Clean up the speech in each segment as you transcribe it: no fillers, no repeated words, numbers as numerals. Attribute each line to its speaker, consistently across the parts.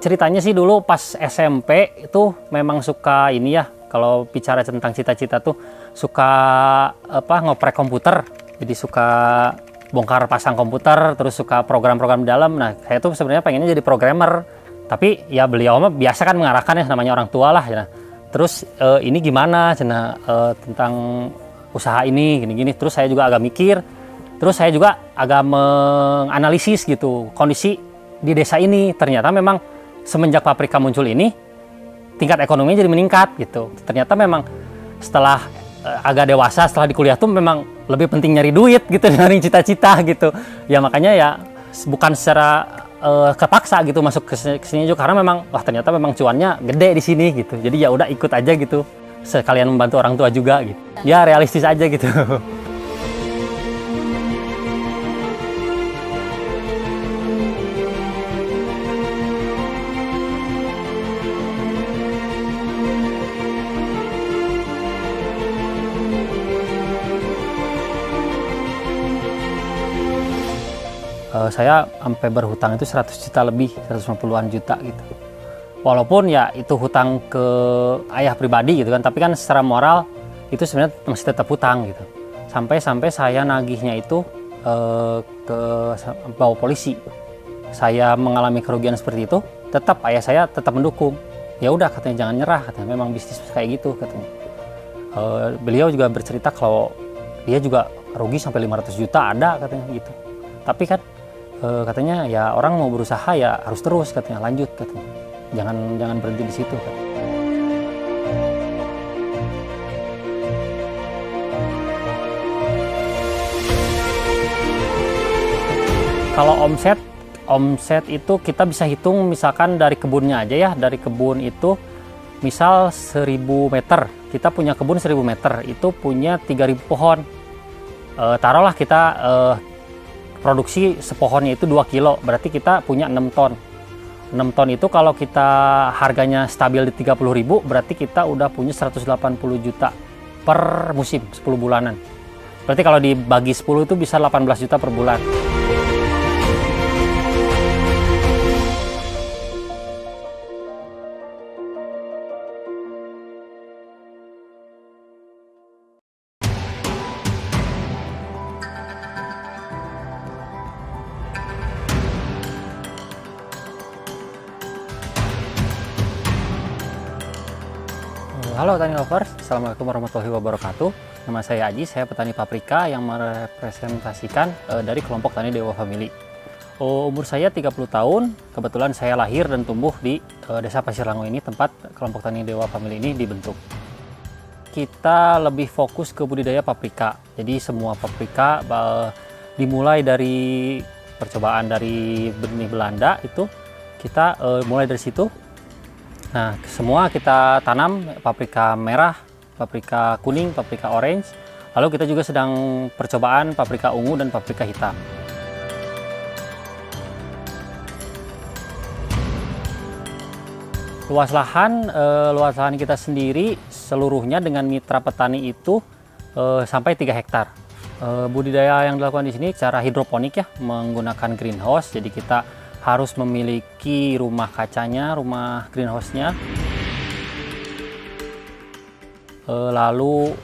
Speaker 1: ceritanya sih dulu pas SMP itu memang suka ini ya, kalau bicara tentang cita-cita tuh suka ngoprek komputer. Jadi suka bongkar pasang komputer, terus suka program-program di dalam. Nah, saya tuh sebenarnya pengennya jadi programmer. Tapi ya beliau mah biasa kan mengarahkan ya, namanya orang tua lah. Ya. Terus ini gimana tentang usaha ini gini-gini. Terus saya juga agak mikir. Terus saya juga agak menganalisis gitu kondisi di desa ini. Ternyata memang semenjak paprika muncul ini tingkat ekonominya jadi meningkat gitu. Ternyata memang setelah agak dewasa, setelah di kuliah tuh memang lebih penting nyari duit gitu dari cita-cita gitu. Ya makanya ya bukan secara kepaksa gitu masuk ke sini juga, karena memang ternyata memang cuannya gede di sini gitu. Jadi ya udah ikut aja gitu. Sekalian membantu orang tua juga gitu. Ya realistis aja gitu. Saya sampai berhutang itu 100 juta lebih, 150-an juta gitu. Walaupun ya itu hutang ke ayah pribadi gitu kan, tapi kan secara moral itu sebenarnya masih tetap hutang gitu. Sampai saya nagihnya itu ke bawa polisi. Saya mengalami kerugian seperti itu, tetap ayah saya tetap mendukung. Ya udah katanya jangan nyerah, katanya memang bisnis kayak gitu katanya. Beliau juga bercerita kalau dia juga rugi sampai 500 juta ada katanya gitu. Tapi kan katanya ya orang mau berusaha ya harus terus katanya, lanjut katanya, jangan berhenti di situ kan. Kalau omset itu kita bisa hitung misalkan dari kebunnya aja ya. Dari kebun itu misal 1000 meter, kita punya kebun 1000 meter itu punya 3000 pohon. Taruhlah kita produksi sepohonnya itu 2 kilo, berarti kita punya 6 ton. 6 ton itu kalau kita harganya stabil di 30.000, berarti kita udah punya 180 juta per musim, 10 bulanan. Berarti kalau dibagi 10 itu bisa 18 juta per bulan. Halo Tani Lovers, Assalamualaikum warahmatullahi wabarakatuh. Nama saya Aji, saya petani paprika yang merepresentasikan dari kelompok Tani Dewa Family. Umur saya 30 tahun, kebetulan saya lahir dan tumbuh di Desa Pasir Lango ini, tempat kelompok Tani Dewa Family ini dibentuk. Kita lebih fokus ke budidaya paprika, jadi semua paprika dimulai dari percobaan dari benih Belanda itu, kita mulai dari situ. Nah, semua kita tanam paprika merah, paprika kuning, paprika orange. Lalu kita juga sedang percobaan paprika ungu dan paprika hitam. Luas lahan kita sendiri seluruhnya dengan mitra petani itu sampai 3 hektar. Budidaya yang dilakukan di sini secara hidroponik ya, menggunakan greenhouse. Jadi kita harus memiliki rumah kacanya, rumah greenhouse-nya. Lalu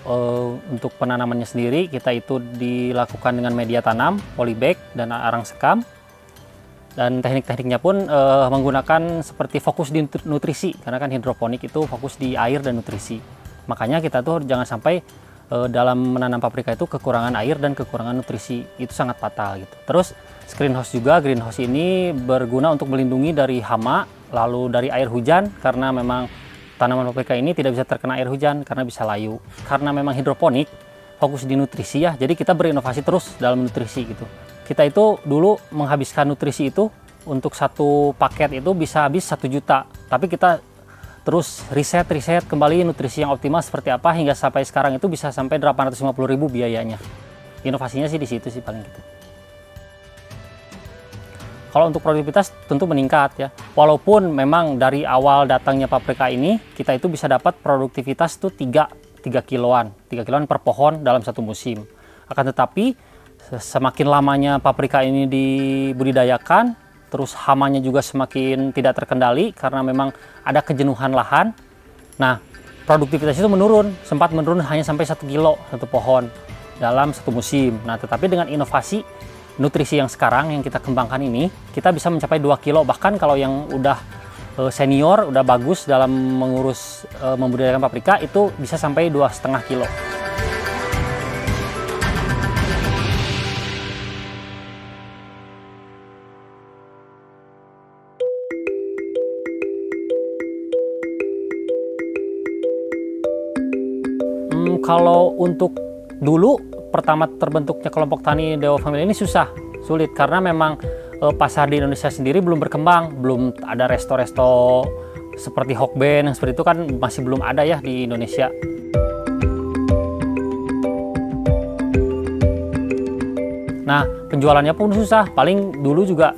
Speaker 1: untuk penanamannya sendiri kita itu dilakukan dengan media tanam, polybag dan arang sekam. Dan teknik-tekniknya pun menggunakan seperti fokus di nutrisi, karena kan hidroponik itu fokus di air dan nutrisi. Makanya kita tuh jangan sampai dalam menanam paprika itu kekurangan air dan kekurangan nutrisi, itu sangat fatal gitu. Terus greenhouse juga, greenhouse ini berguna untuk melindungi dari hama, lalu dari air hujan, karena memang tanaman paprika ini tidak bisa terkena air hujan karena bisa layu. Karena memang hidroponik fokus di nutrisi ya, jadi kita berinovasi terus dalam nutrisi gitu. Kita itu dulu menghabiskan nutrisi itu untuk satu paket itu bisa habis 1 juta, tapi kita terus riset kembali nutrisi yang optimal seperti apa, hingga sampai sekarang itu bisa sampai 850.000 biayanya. Inovasinya sih di situ sih paling gitu. Kalau untuk produktivitas tentu meningkat ya. Walaupun memang dari awal datangnya paprika ini kita itu bisa dapat produktivitas tuh 3 kiloan per pohon dalam satu musim. Akan tetapi semakin lamanya paprika ini dibudidayakan, terus hamanya juga semakin tidak terkendali karena memang ada kejenuhan lahan. Nah, produktivitas itu menurun, sempat menurun hanya sampai 1 kilo satu pohon dalam satu musim. Nah, tetapi dengan inovasi nutrisi yang sekarang yang kita kembangkan ini, kita bisa mencapai 2 kilo. Bahkan kalau yang udah senior, udah bagus dalam mengurus membudidayakan paprika, itu bisa sampai 2,5 kilo. Kalau untuk dulu pertama terbentuknya kelompok tani Dewa Family ini sulit karena memang pasar di Indonesia sendiri belum berkembang, belum ada resto-resto seperti Hokben yang seperti itu kan masih belum ada ya di Indonesia. Nah, penjualannya pun susah, paling dulu juga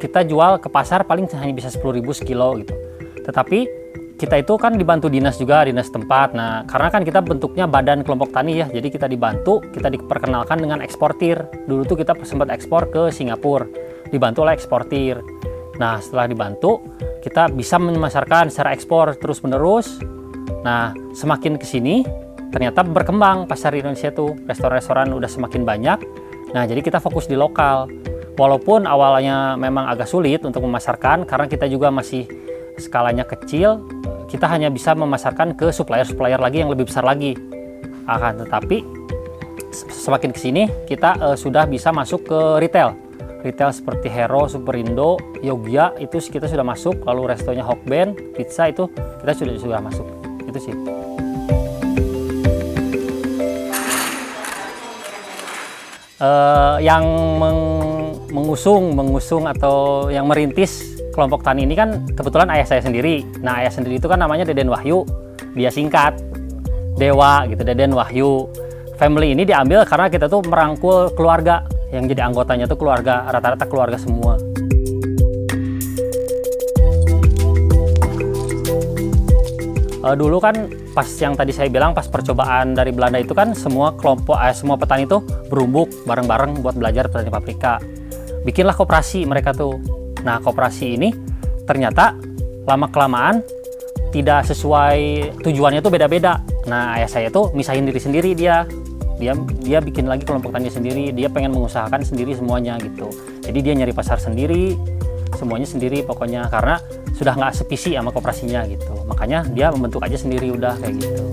Speaker 1: kita jual ke pasar paling hanya bisa 10.000 sekilo gitu. Tetapi kita itu kan dibantu dinas juga, dinas tempat. Nah, karena kan kita bentuknya badan kelompok tani ya, jadi kita dibantu, kita diperkenalkan dengan eksportir. Dulu tuh kita sempat ekspor ke Singapura, dibantu oleh eksportir. Nah, setelah dibantu, kita bisa memasarkan secara ekspor terus-menerus. Nah, semakin ke sini, ternyata berkembang pasar Indonesia tuh, restoran-restoran udah semakin banyak. Nah, jadi kita fokus di lokal. Walaupun awalnya memang agak sulit untuk memasarkan, karena kita juga masih skalanya kecil, kita hanya bisa memasarkan ke supplier-supplier lagi yang lebih besar lagi. Akan tetapi semakin kesini kita sudah bisa masuk ke retail seperti Hero, Superindo, Yogya itu kita sudah masuk. Lalu restonya Hokben, pizza itu kita sudah masuk. Itu sih. Yang mengusung atau yang merintis kelompok tani ini kan kebetulan ayah saya sendiri. Nah, ayah sendiri itu kan namanya Deden Wahyu. Dia singkat Dewa gitu, Deden Wahyu. Family ini diambil karena kita tuh merangkul keluarga. Yang jadi anggotanya tuh keluarga, rata-rata keluarga semua. Dulu kan pas yang tadi saya bilang pas percobaan dari Belanda itu kan semua petani itu berumbuk bareng-bareng buat belajar petani paprika. Bikinlah koperasi mereka tuh. Nah, koperasi ini ternyata lama-kelamaan tidak sesuai tujuannya tuh beda-beda. Nah, ayah saya tuh misahin diri sendiri dia bikin lagi kelompok tani sendiri, dia pengen mengusahakan sendiri semuanya gitu. Jadi dia nyari pasar sendiri, semuanya sendiri pokoknya karena sudah nggak sevisi sama koperasinya gitu. Makanya dia membentuk aja sendiri udah kayak gitu.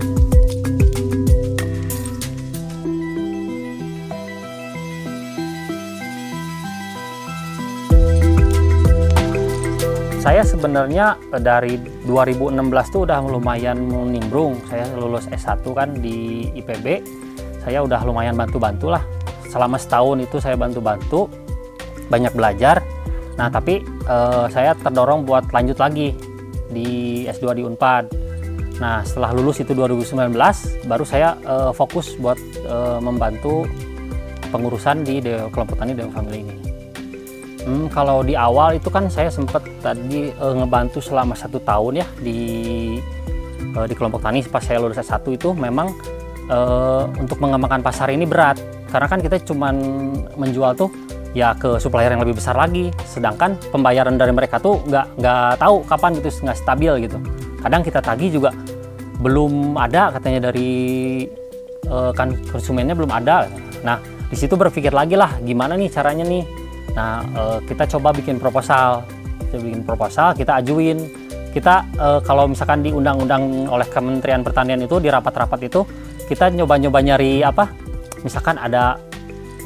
Speaker 1: Saya sebenarnya dari 2016 tuh udah lumayan nimbrung. Saya lulus S1 kan di IPB. Saya udah lumayan bantu-bantu lah. Selama setahun itu saya bantu-bantu, banyak belajar. Nah, tapi saya terdorong buat lanjut lagi di S2 di Unpad. Nah, setelah lulus itu 2019, baru saya fokus buat membantu pengurusan di kelompok tani Dewa Family ini. Kalau di awal itu kan saya sempat tadi ngebantu selama 1 tahun ya di kelompok tani pas saya lulus S1 itu memang untuk mengembangkan pasar ini berat karena kan kita cuman menjual tuh ya ke supplier yang lebih besar lagi, sedangkan pembayaran dari mereka tuh nggak tahu kapan gitu, nggak stabil gitu. Kadang kita tagih juga belum ada katanya dari kan konsumennya belum ada. Nah, di situ berpikir lagi lah gimana nih caranya nih. Nah, kita coba bikin proposal, kita ajuin. Kita kalau misalkan diundang-undang oleh Kementerian Pertanian itu di rapat-rapat itu kita nyoba-nyoba nyari apa? Misalkan ada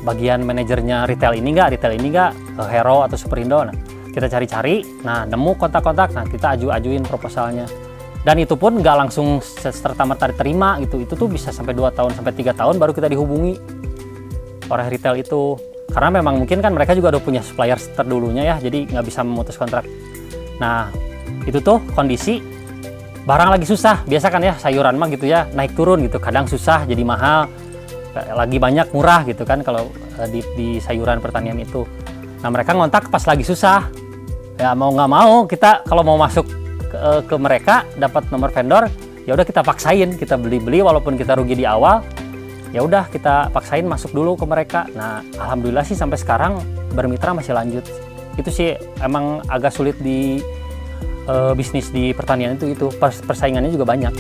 Speaker 1: bagian manajernya retail ini nggak, Hero atau Superindo. Nah, kita cari-cari, nah nemu kontak-kontak, nah kita ajuin proposalnya. Dan itu pun nggak langsung serta-merta diterima gitu. Itu tuh bisa sampai 2 tahun sampai 3 tahun baru kita dihubungi oleh retail itu. Karena memang mungkin kan mereka juga udah punya supplier terdulunya ya, jadi nggak bisa memutus kontrak. Nah, itu tuh kondisi barang lagi susah. Biasa kan ya sayuran mah gitu ya, naik turun gitu. Kadang susah jadi mahal, lagi banyak murah gitu kan kalau di sayuran pertanian itu. Nah, mereka ngontak pas lagi susah. Ya mau nggak mau kita kalau mau masuk ke mereka dapat nomor vendor, ya udah kita paksain, kita beli walaupun kita rugi di awal. ya udah kita paksain masuk dulu ke mereka. Nah, alhamdulillah sih sampai sekarang bermitra masih lanjut. Itu sih emang agak sulit di bisnis di pertanian itu persaingannya juga banyak.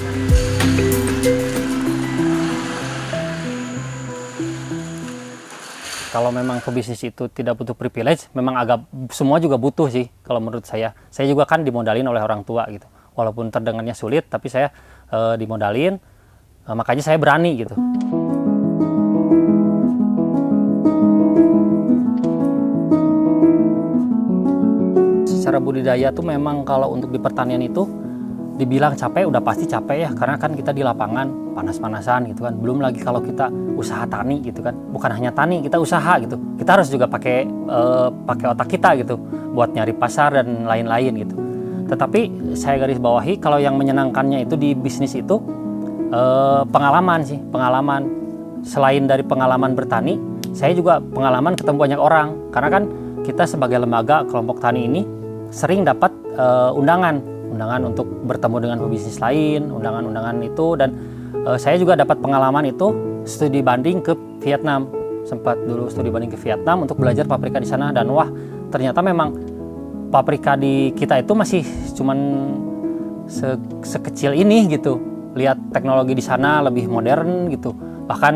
Speaker 1: Kalau memang pebisnis itu tidak butuh privilege, memang agak semua juga butuh sih kalau menurut saya. Saya juga kan dimodalin oleh orang tua gitu. Walaupun terdengarnya sulit, tapi saya dimodalin, makanya saya berani gitu. Secara budidaya tuh memang kalau untuk di pertanian itu dibilang capek, udah pasti capek ya, karena kan kita di lapangan panas-panasan gitu kan. Belum lagi kalau kita usaha tani gitu kan, bukan hanya tani, kita usaha gitu. Kita harus juga pakai otak kita gitu buat nyari pasar dan lain-lain gitu. Tetapi saya garis bawahi kalau yang menyenangkannya itu di bisnis itu pengalaman sih, pengalaman. Selain dari pengalaman bertani, saya juga pengalaman ketemu banyak orang, karena kan kita sebagai lembaga kelompok tani ini sering dapat undangan untuk bertemu dengan pebisnis lain, undangan itu, dan saya juga dapat pengalaman itu studi banding ke Vietnam. Sempat dulu studi banding ke Vietnam untuk belajar paprika di sana, dan wah ternyata memang paprika di kita itu masih cuman sekecil ini gitu. Lihat teknologi di sana lebih modern gitu. Bahkan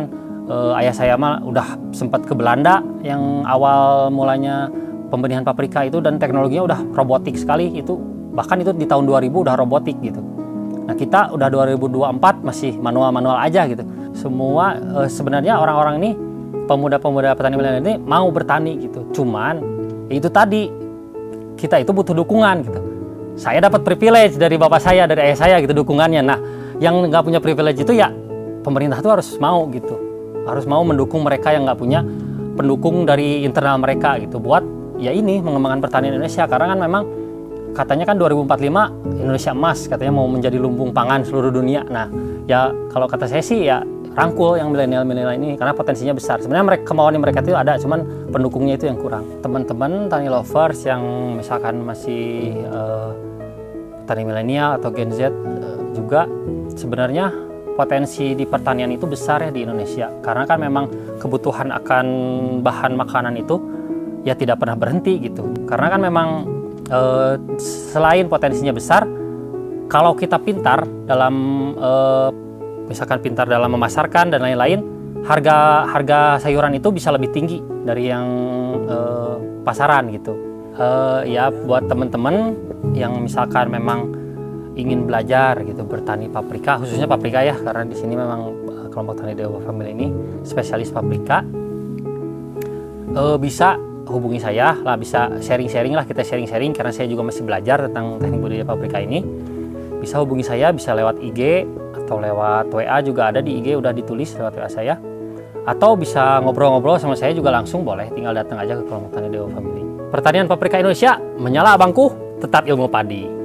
Speaker 1: ayah saya mah udah sempat ke Belanda yang awal mulanya pembenihan paprika itu, dan teknologinya udah robotik sekali itu. Bahkan itu di tahun 2000 udah robotik gitu. Nah, kita udah 2024 masih manual-manual aja gitu. Semua sebenarnya orang-orang ini, pemuda-pemuda petani milenial ini mau bertani gitu. Cuman itu tadi, kita itu butuh dukungan gitu. Saya dapat privilege dari bapak saya, dari ayah saya gitu dukungannya. Nah, yang nggak punya privilege itu ya pemerintah tuh harus mau gitu. Harus mau mendukung mereka yang nggak punya pendukung dari internal mereka gitu, buat ya ini mengembangkan pertanian Indonesia. Karena kan memang katanya kan 2045 Indonesia emas, katanya mau menjadi lumbung pangan seluruh dunia. Nah, ya kalau kata saya sih ya rangkul yang milenial ini, karena potensinya besar. Sebenarnya kemauan mereka itu ada, cuman pendukungnya itu yang kurang. Teman-teman tani lovers yang misalkan masih tani milenial atau Gen Z juga, sebenarnya potensi di pertanian itu besar ya di Indonesia. Karena kan memang kebutuhan akan bahan makanan itu ya tidak pernah berhenti gitu. Karena kan memang selain potensinya besar, kalau kita pintar dalam misalkan pintar dalam memasarkan dan lain-lain, harga sayuran itu bisa lebih tinggi dari yang pasaran gitu. Ya buat teman-teman yang misalkan memang ingin belajar gitu bertani paprika, khususnya paprika ya, karena di sini memang kelompok tani Dewa Family ini spesialis paprika, bisa hubungi saya lah, bisa sharing-sharing lah, kita sharing-sharing, karena saya juga masih belajar tentang teknik budidaya paprika ini. Bisa hubungi saya, bisa lewat IG atau lewat WA juga ada, di IG udah ditulis lewat WA saya, atau bisa ngobrol-ngobrol sama saya juga langsung, boleh tinggal datang aja ke kelompok tani Dewa Family. Pertanian paprika Indonesia, menyala abangku, tetap ilmu padi.